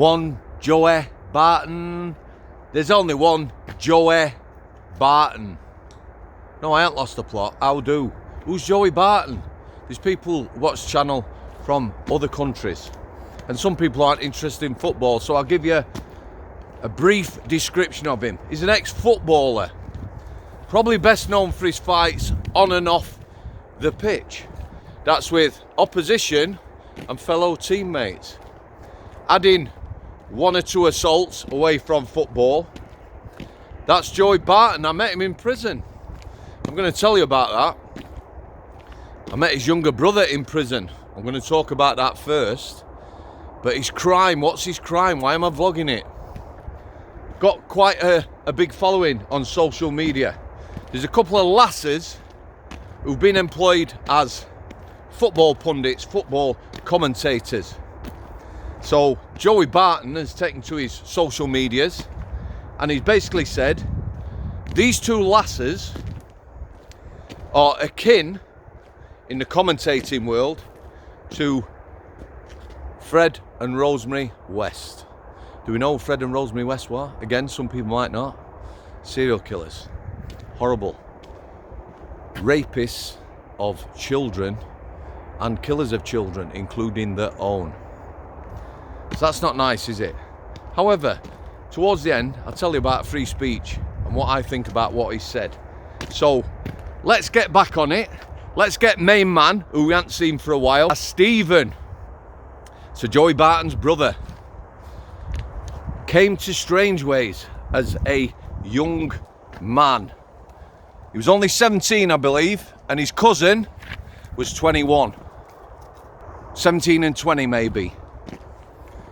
One Joey Barton. There's only one Joey Barton. No, I ain't lost the plot. How do? Who's Joey Barton? These people watch channel from other countries, and some people aren't interested in football, so I'll give you a brief description of him. He's an ex-footballer, probably best known for his fights on and off the pitch. That's with opposition and fellow teammates. Adding one or two assaults away from football. That's Joey Barton. I met him in prison. I'm going to tell you about that. I met his younger brother in prison. I'm going to talk about that first. But his crime, what's his crime? Why am I vlogging it? Got quite a big following on social media. There's a couple of lasses who've been employed as football pundits, football commentators. So Joey Barton has taken to his social medias and he's basically said these two lasses are akin in the commentating world to Fred and Rosemary West. Do we know Fred and Rosemary West were? Again, some people might not. Serial killers. Horrible. Rapists of children and killers of children, including their own. So that's not nice, is it? However, towards the end, I'll tell you about free speech and what I think about what he said. So, let's get back on it. Let's get main man, who we haven't seen for a while, Stephen. So Joey Barton's brother came to Strangeways as a young man. He was only 17, I believe, and his cousin was 21. 17 and 20 maybe.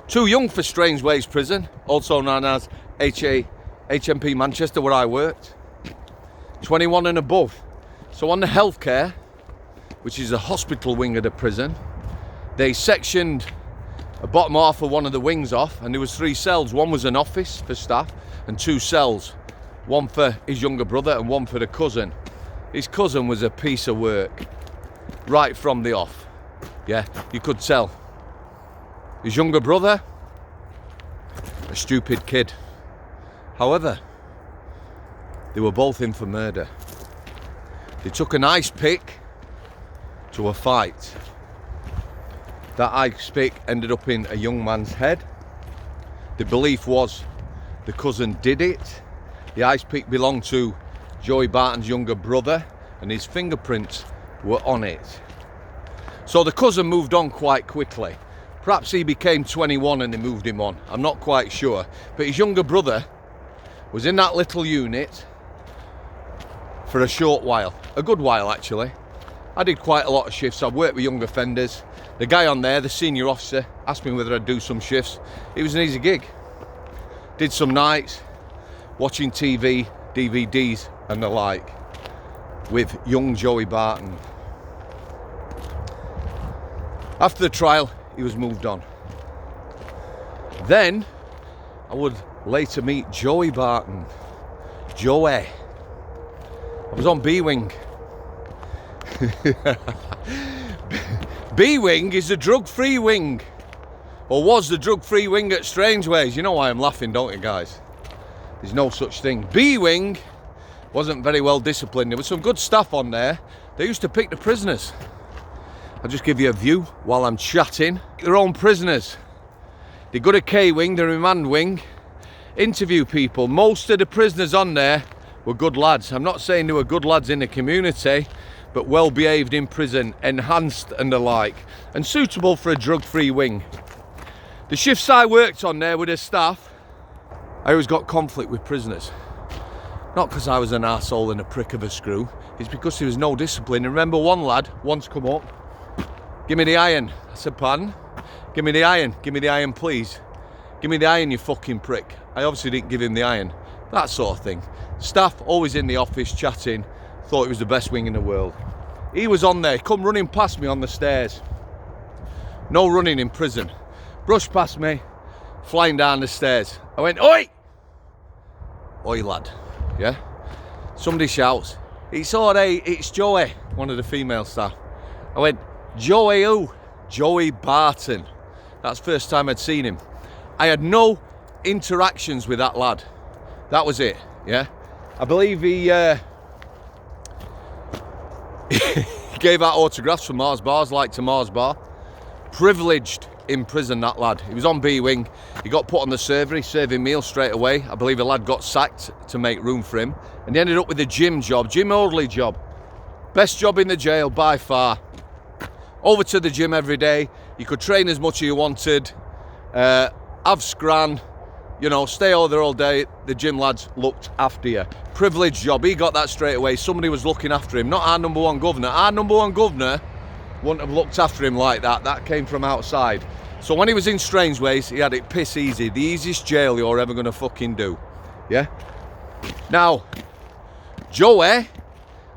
Too young for Strangeways prison, also known as HMP Manchester, where I worked. 21 and above. So on the healthcare, which is the hospital wing of the prison, they sectioned a bottom half of one of the wings off, and there was 3 cells. One was an office for staff and 2 cells. One for his younger brother and one for the cousin. His cousin was a piece of work right from the off. Yeah, you could tell. His younger brother, a stupid kid. However, they were both in for murder. They took an ice pick to a fight. That ice pick ended up in a young man's head. The belief was the cousin did it. The ice pick belonged to Joey Barton's younger brother and his fingerprints were on it. So the cousin moved on quite quickly. Perhaps he became 21 and they moved him on. I'm not quite sure. But his younger brother was in that little unit for a short while. A good while, actually. I did quite a lot of shifts. I've worked with young offenders. The guy on there, the senior officer, asked me whether I'd do some shifts. It was an easy gig. Did some nights, watching TV, DVDs and the like with young Joey Barton. After the trial, he was moved on. Then, I would later meet Joey Barton. Joey. I was on B-Wing. B-Wing is the drug-free wing. Or was the drug-free wing at Strangeways. You know why I'm laughing, don't you guys? There's no such thing. B-Wing wasn't very well disciplined. There was some good staff on there. They used to pick the prisoners. I'll just give you a view while I'm chatting. Their own prisoners. They go to K-Wing, the remand wing, interview people. Most of the prisoners on there were good lads. I'm not saying they were good lads in the community, but well behaved in prison, enhanced and the like, and suitable for a drug-free wing. The shifts I worked on there with the staff, I always got conflict with prisoners. Not because I was an arsehole and a prick of a screw, it's because there was no discipline. And remember, one lad once come up, "Give me the iron." I said, "Pardon?" "Give me the iron, please. Give me the iron, you fucking prick." I obviously didn't give him the iron. That sort of thing. Staff always in the office chatting, thought it was the best wing in the world. He was on there, come running past me on the stairs. No running in prison. Brushed past me, flying down the stairs. I went, "Oi!" "Oi, lad." Yeah? Somebody shouts, "It's alright, it's Joey," one of the female staff. I went, "Joey who?" "Joey Barton." That's the first time I'd seen him. I had no interactions with that lad. That was it, yeah. I believe he gave out autographs for Mars Bars, like to Mars Bar. Privileged in prison, that lad. He was on B-Wing. He got put on the servery, serving meals straight away. I believe a lad got sacked to make room for him. And he ended up with a gym job, gym orderly job. Best job in the jail by far. Over to the gym every day. You could train as much as you wanted. Have scran. You know, stay over there all day. The gym lads looked after you. Privileged job. He got that straight away. Somebody was looking after him. Not our number one governor. Our number one governor wouldn't have looked after him like that. That came from outside. So when he was in Strangeways, he had it piss easy. The easiest jail you're ever going to fucking do. Yeah? Now, Joey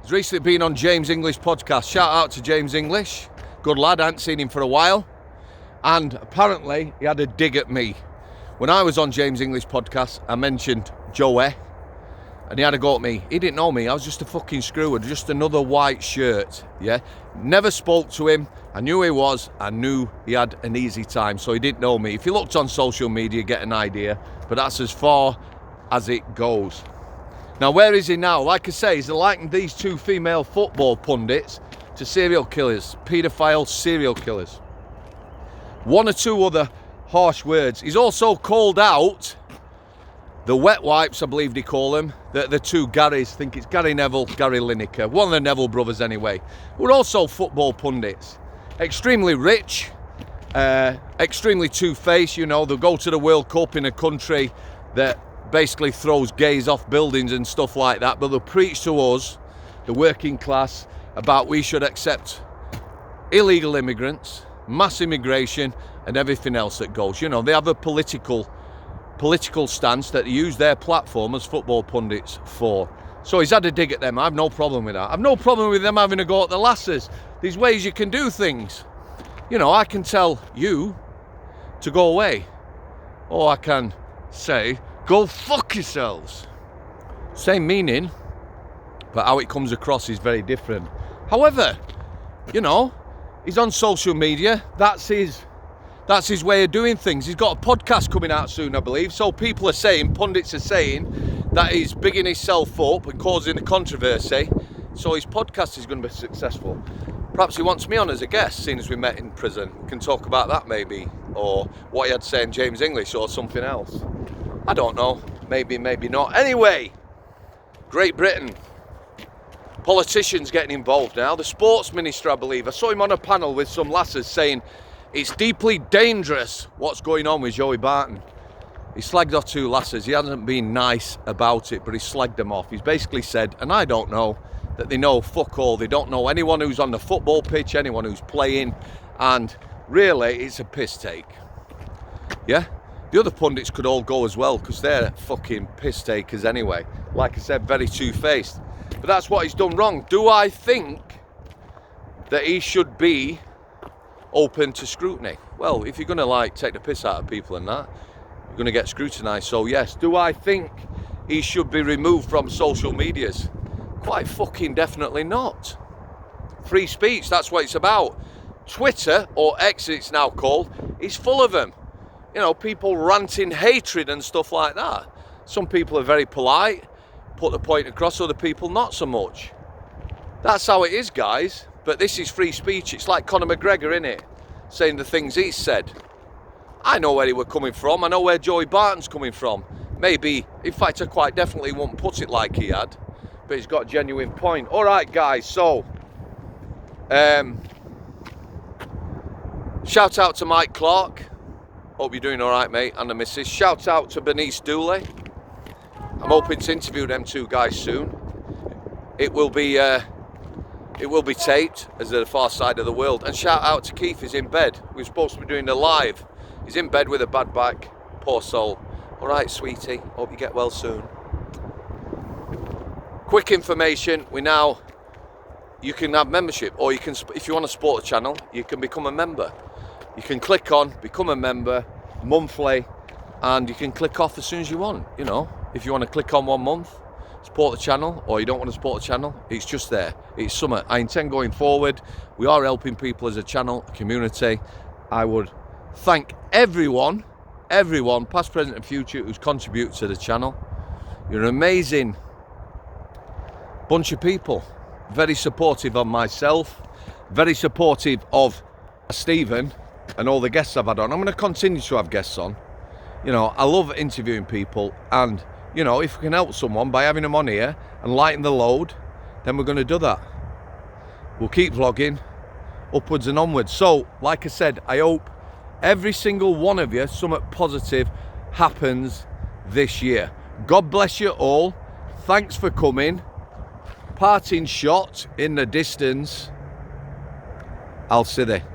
has recently been on James English podcast. Shout out to James English. Good lad. I hadn't seen him for a while. And apparently, he had a dig at me. When I was on James English podcast, I mentioned Joey, and he had a go at me. He didn't know me. I was just a fucking screwer, just another white shirt, yeah? Never spoke to him. I knew who he was. I knew he had an easy time, so he didn't know me. If you looked on social media, get an idea, but that's as far as it goes. Now, where is he now? Like I say, he's likened these two female football pundits to serial killers, paedophile serial killers. One or two other harsh words. He's also called out the wet wipes, I believe they call them, the two Garys. I think it's Gary Neville, Gary Lineker, one of the Neville brothers anyway. We're also football pundits. Extremely rich, extremely two-faced, you know. They'll go to the World Cup in a country that basically throws gays off buildings and stuff like that, but they'll preach to us, the working class, about we should accept illegal immigrants, mass immigration, and everything else that goes. You know, they have a political stance that they use their platform as football pundits for. So he's had a dig at them. I have no problem with that. I've no problem with them having a go at the lasses. There's ways you can do things. You know, I can tell you to go away, or I can say, go fuck yourselves. Same meaning, but how it comes across is very different. However, you know, he's on social media. That's his way of doing things. He's got a podcast coming out soon, I believe. So people are saying, pundits are saying, that he's bigging himself up and causing a controversy. So his podcast is going to be successful. Perhaps he wants me on as a guest, seeing as we met in prison. We can talk about that maybe, or what he had to say in James English, or something else. I don't know. Maybe, maybe not. Anyway, Great Britain. Politicians getting involved now. The sports minister, I believe. I saw him on a panel with some lasses saying it's deeply dangerous what's going on with Joey Barton. He slagged off two lasses. He hasn't been nice about it, but he slagged them off. He's basically said, and I don't know, that they know fuck all. They don't know anyone who's on the football pitch, anyone who's playing, and really it's a piss take. Yeah? The other pundits could all go as well, because they're fucking piss takers anyway. Like I said, very two-faced. But that's what he's done wrong. Do I think that he should be open to scrutiny? Well, if you're going to like take the piss out of people and that, you're going to get scrutinised. So yes, do I think he should be removed from social medias? Quite fucking definitely not. Free speech, that's what it's about. Twitter, or X it's now called, is full of them. You know, people ranting hatred and stuff like that. Some people are very polite, put the point across, other people not so much. That's how it is, guys. But this is free speech. It's like Conor McGregor, innit? Saying the things he's said. I know where he was coming from. I know where Joey Barton's coming from. Maybe, in fact, I quite definitely won't put it like he had. But he's got a genuine point. All right, guys. So, shout out to Mike Clark. Hope you're doing all right, mate, and the missus. Shout out to Bernice Dooley. I'm hoping to interview them two guys soon. It will be taped as the far side of the world. And shout out to Keith. He's in bed. We were supposed to be doing the live. He's in bed with a bad back. Poor soul. All right, sweetie. Hope you get well soon. Quick information. You can have membership, or you can, if you want to support the channel, you can become a member. You can click on become a member monthly, and you can click off as soon as you want. You know, if you want to click on 1 month, support the channel, or you don't want to support the channel, it's just there. It's summer. I intend going forward. We are helping people as a channel, a community. I would thank everyone everyone, past, present and future, who's contributed to the channel. You're an amazing bunch of people. Very supportive of myself, very supportive of Stephen and all the guests I've had on. I'm going to continue to have guests on. You know, I love interviewing people, and, you know, if we can help someone by having them on here and lighten the load, then we're going to do that. We'll keep vlogging upwards and onwards. So, like I said, I hope every single one of you, something positive happens this year. God bless you all. Thanks for coming. Parting shot in the distance. I'll see you.